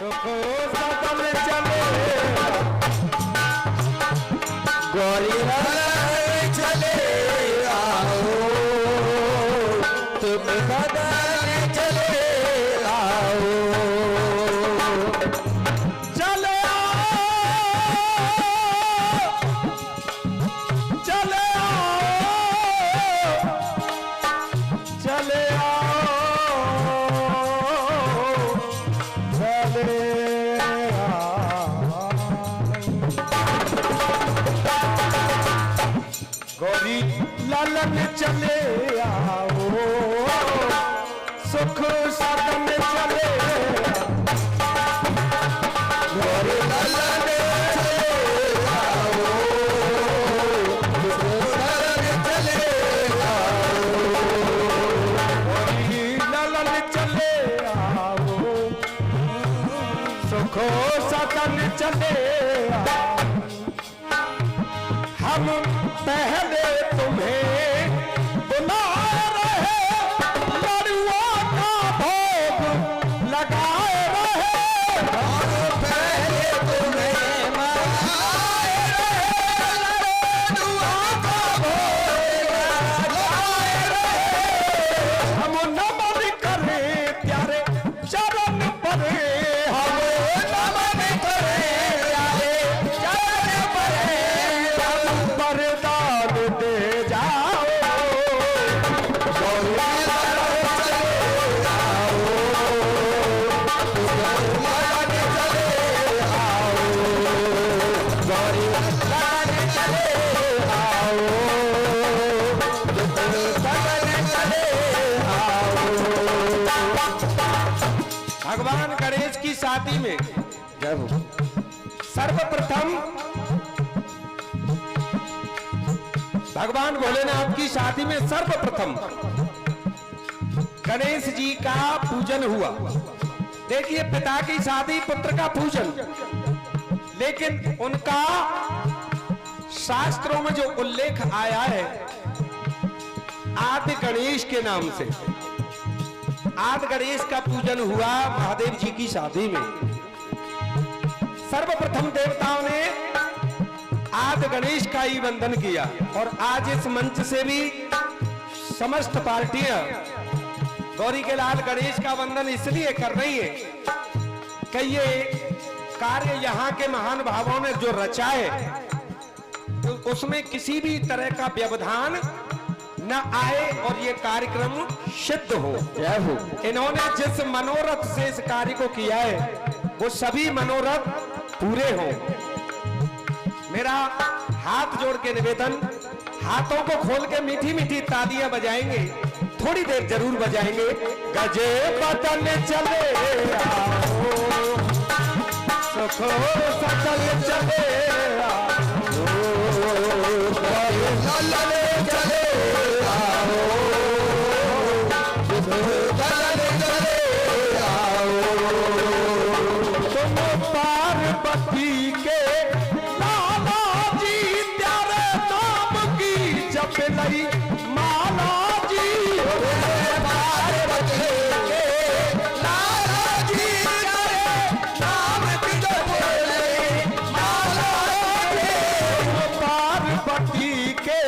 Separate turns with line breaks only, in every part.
सुख सदन चले गौरी चले आओ तुम सदन चले आओ चले चले चले गौरी लालन चले आओ सुख सदन चले गौरी लालन चले आओ सुख सदन चले आओ गौरी लालन चले आओ सुख सदन चले आओ हम पहले तुम्हें बुला रहे लड़ुआ का भोग लगाए रहे हम पहले तुम्हें बुलाए रहे लड़ुआ का भोग लगाए रहे हम नमन करें प्यारे चरण परे हम नमन करें प्यारे चरण परे वरदान दे जाओ गौरी लालन चले आओ लालन चले आओ गौरी लालन चले आओ लालन चले आओ। भगवान गणेश की शादी में जब सर्वप्रथम भगवान भोलेनाथ की शादी में सर्वप्रथम गणेश जी का पूजन हुआ। देखिए पिता की शादी पुत्र का पूजन, लेकिन उनका शास्त्रों में जो उल्लेख आया है आदि गणेश के नाम से, आदि गणेश का पूजन हुआ महादेव जी की शादी में। सर्वप्रथम देवताओं ने आदि गणेश का ही वंदन किया और आज इस मंच से भी समस्त पार्टियां गौरी के लाल गणेश का वंदन इसलिए कर रही है कि ये कार्य यहाँ के महान भावों ने जो रचा है तो उसमें किसी भी तरह का व्यवधान न आए और ये कार्यक्रम सिद्ध हो। इन्होंने जिस मनोरथ से इस कार्य को किया है वो सभी मनोरथ पूरे हों। मेरा हाथ जोड़ के निवेदन, हाथों को खोल के मीठी मीठी तालियां बजाएंगे, थोड़ी देर जरूर बजाएंगे। गजे बदन चले आओ सुख सदन चले आओ लालन चले आओ सुख सदन चले आओ तुम पार्वती के नहीं माला जी पार्वती के लाला जी नाम की जो बोले माला जी पार्वती के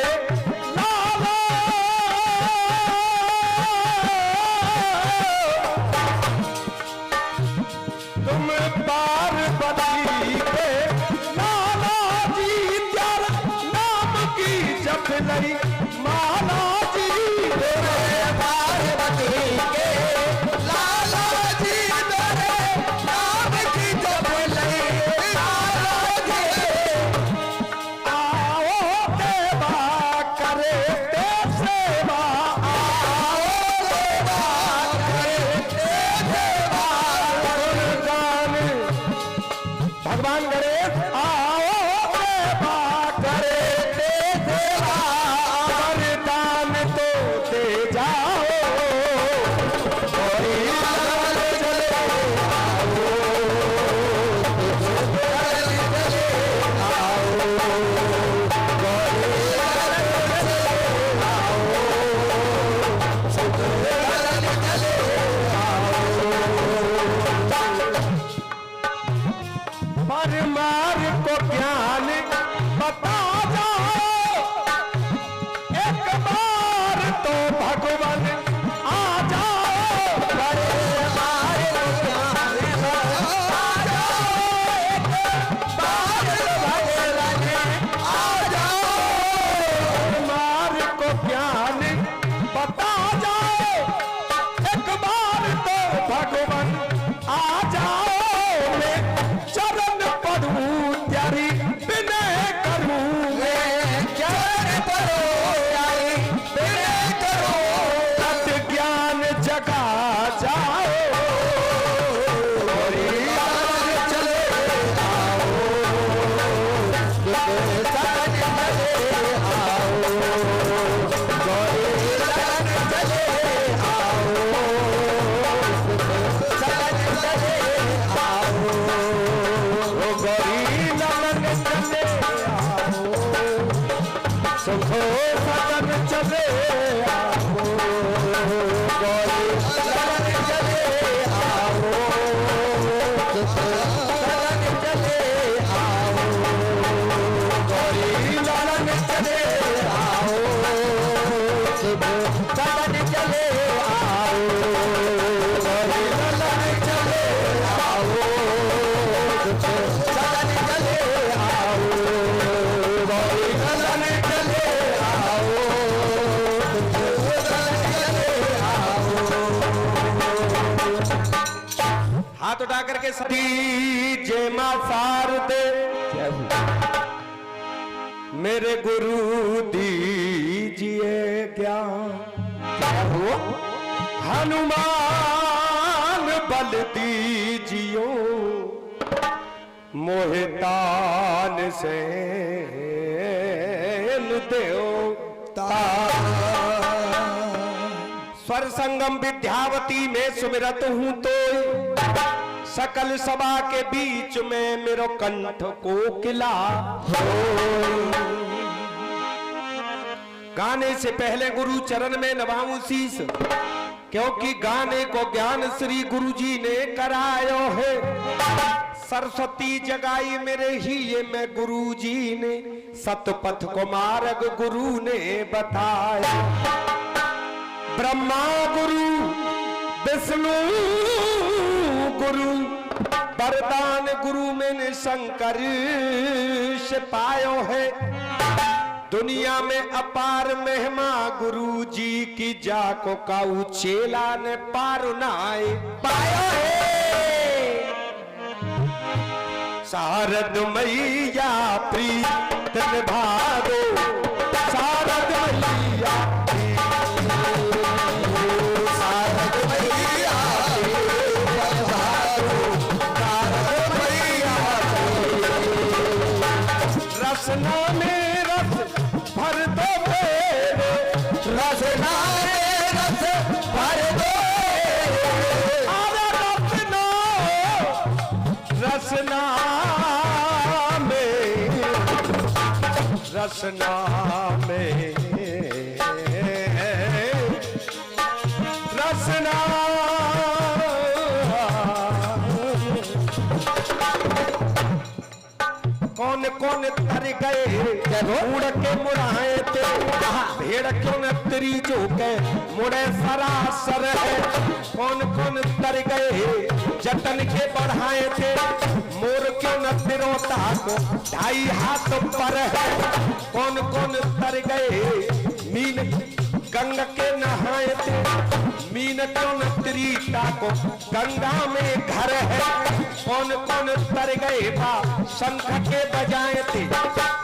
जाओ मैं चरण पढ़ूं त्यारी विनय करूं मैं चरण पढ़ो त्यारी विनय करूं तत् ज्ञान जगा जाओ सुखो सदन चले आओ गौरी सदन चले आओ सदन चले आओ गौरी सदन चले आओ सदन चले आओ गौरी सदन चले आओ सदन चले आओ गौरी सदन हाथ उठा करके सती जय मां शारदे मेरे गुरु दीजिए ज्ञान हनुमान बल दीजियो मोहितान से स्वर संगम विद्यावती में सुमिरत हूं तो सकल सभा के बीच में मेरो कंठ को किला गाने से पहले गुरु चरण में नवाऊं शीस क्योंकि गाने को ज्ञान श्री गुरु जी ने करायो है सरस्वती जगाई मेरे ही ये मैं गुरु जी ने सतपथ को मार्ग गुरु ने बताया ब्रह्मा गुरु विष्णु गुरु वरदान गुरु मैंने शंकर से पायो है दुनिया में अपार महिमा गुरु जी की जाको काऊ चेला ने पार नाए पायो है शारद मैया प्रीत निभाओ शारद मैया रसना में रस भर दो मेरे रसना में रस भर दो अरे रसना में रसना में रसना कौन कौन तर गए उड़ के मुड़ाए थे भेड़ क्यों न तरी जो के मुड़े सरासर है कौन कौन तर गए जतन के बढ़ाए थे मोर क्यों न तिरोता को 2.5 हाथ पर है कौन कौन तर गए मीन गंगा के नहाए थे मीन क्यों न त्रिता को गंगा में घर है कौन कौन तर गए बा शंख के बजाए थे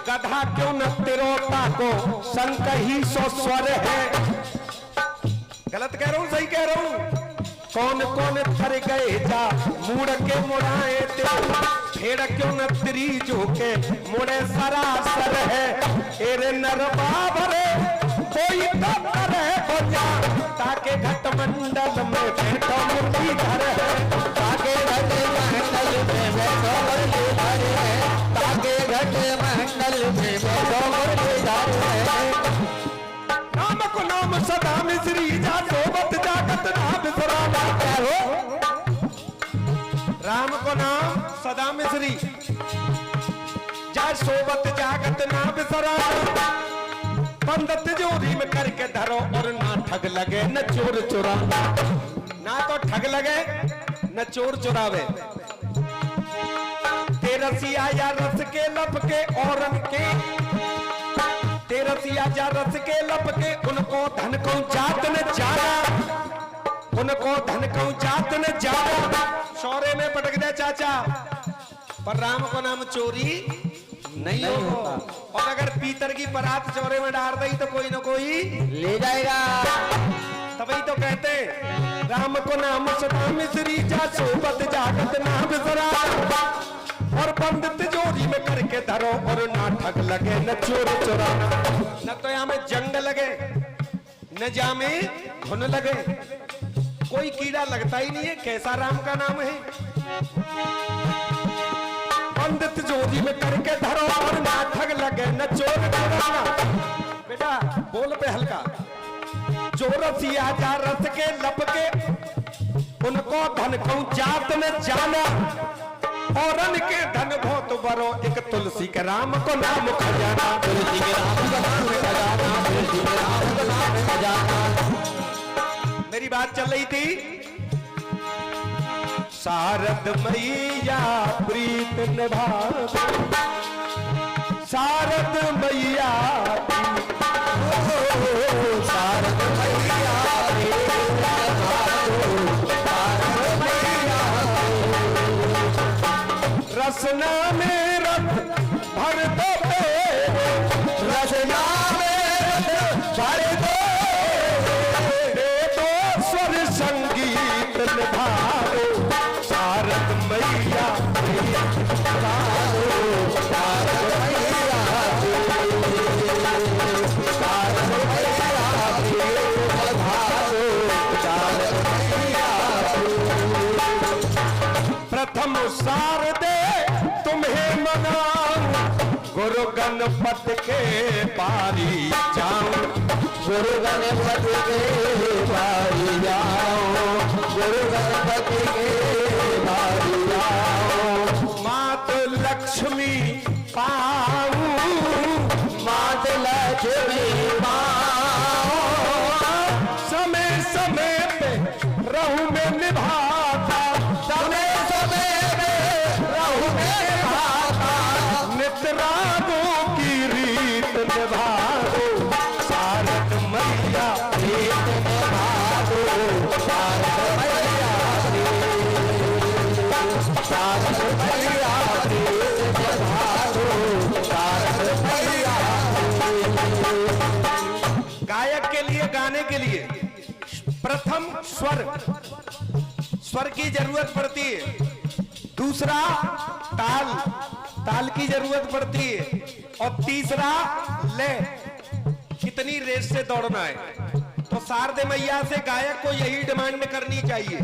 गधा क्यों न तिरोता को शंख ही सो स्वर है गलत कह रहा हूं सही कह रहा हूं कौन कौन तर गए जा मुड़ के मुड़ाए थे भेड़ क्यों न त्रिजो के मुड़े सरासर है एरे नर बाबरे कोई कर ताके घट मंडल में बैठो मुरलीधर है ताके घट मंडल में बैठो मुरलीधर है ताके घट मंडल में बैठो मुरलीधर है नाम को नाम सदा मिश्री जा सोबत जागत नाम बिसराना हो राम को नाम सदा मिश्री जा सोबत जागत नाम बिसराना बंद तिजोरी में करके धरो और ना ठग लगे न चोर चुरा ना तो ठग लगे न चोर चुरावे तेरसिया या रस के लप के औरन के तेरसिया या रस के लप के उनको धन को जात न जाना उनको धन को जात न जाना शौर्य पर राम को नाम चोरी नहीं होगा। और अगर पीतर की परात चौरे में डाल दी तो कोई ना कोई
ले जाएगा।
तभी तो कहते राम को नाम सदा मिश्री जा सोबत जागत नाम बिसरा। और बंद तिजोरी में करके धरो और ना ठग लगे न चोर चुराना। न तो यहाँ में जंग लगे न जा में घुन लगे, कोई कीड़ा लगता ही नहीं है। कैसा राम का नाम है। बंद तिजोरी में करके धरो और ना ठग लगे न चोर चुराना। बेटा बोल पे हल्का। जो रसिया जा रस के लपके उनको धन को जात में जाना। और के धन बहुत बरो एक तुलसी के राम को नाम खजाना।
तुलसी के राम का नाम खजाना, तुलसी के राम का नाम खजाना।
मेरी बात चल रही थी। शारद मैया प्रीत निभावे, शारद मैया
शारद मैया
रसना में रथ भर दो,
रसना में रथ भर दो।
दे दो स्वर संगीत निभाओ, शारद मैया प्रथम शारदे तुम्हें मनाऊं, गुरु गणपति के पारी जाऊं।
गुरु गणपति के पारी जाओ, गुरु गणपति के पारी जाओ।
मात लक्ष्मी पाऊं,
मात लक्ष्मी पाओ।
समय समय पे रहूं मैं निभाता,
समय समय में रहूं मैं भाता।
नित्य रागों की रीत निभाओ, शारद मैया
प्रीत निभाओ, शारद मैया शारद मैया प्रीत निभाओ, शारद मैया।
गायक के लिए गाने के लिए प्रथम स्वर, स्वर की जरूरत पड़ती है। दूसरा ताल, ताल की जरूरत पड़ती है। और तीसरा लय, कितनी रेस से दौड़ना है। तो शारदे मैया से गायक को यही डिमांड करनी चाहिए।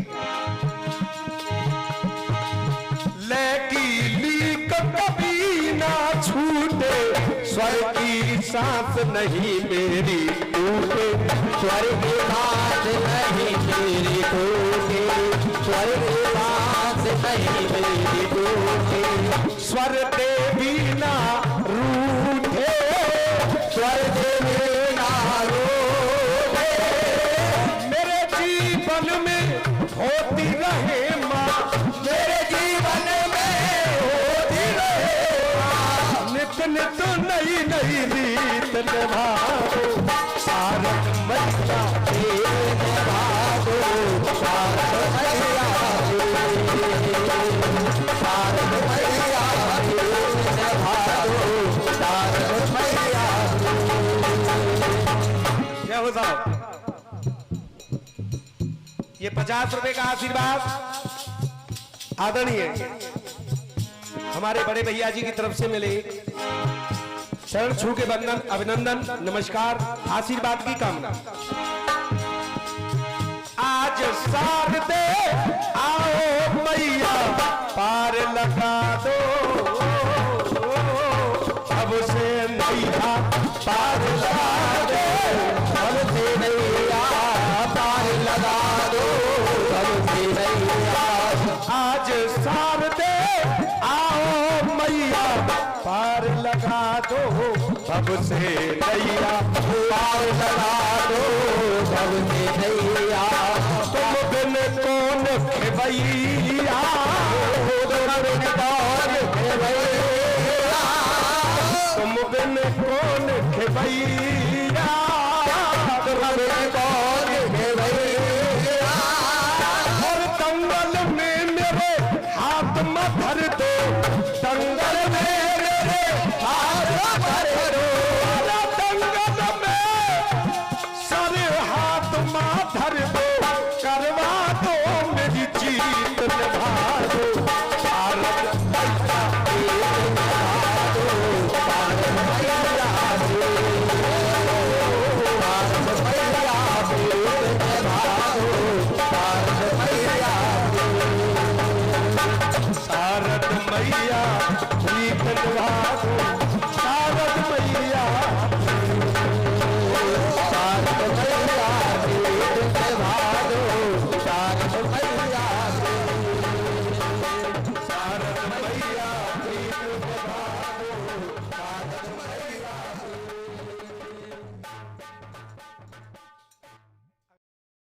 लय की लीक कभी ना छूटे, स्वर की सांस नहीं मेरी टूटे।
स्वर की सांस नहीं मेरी टूटे, स्वर की सांस नहीं मेरी टूटे।
स्वर देवी ना रूठे,
स्वर देवी ना रूठे।
मेरे जीवन में होती रहे माँ,
मेरे जीवन में होती रहे माँ।
नित नित नई नई रीत निभाओ, शारद मैया
प्रीत निभाओ, शारद मैया शारद मैया प्रीत निभाओ, शारद मैया।
क्या हो साहब। ये 50 रुपए का आशीर्वाद आदरणीय हमारे बड़े भैया जी की तरफ से मिले। शरण छू के बंदन, अभिनंदन, नमस्कार, आशीर्वाद की कामना। आज शारदे आओ मैया पार लगा दो, अब से नैया पार लगा दो,
अब से नैया पार लगा दो, अब से नैया।
आज शारदे आओ मैया पार लगा दो, अब से नैया
पार लगा दो, अब से नैया।
तुम बिन कौन खेवैया,
तुम बिन कौन खेवैया,
तुम बिन कौन खेवैया,
तुम बिन कौन खेवैया।
और दंगल में मेरे हाथ में धर दो,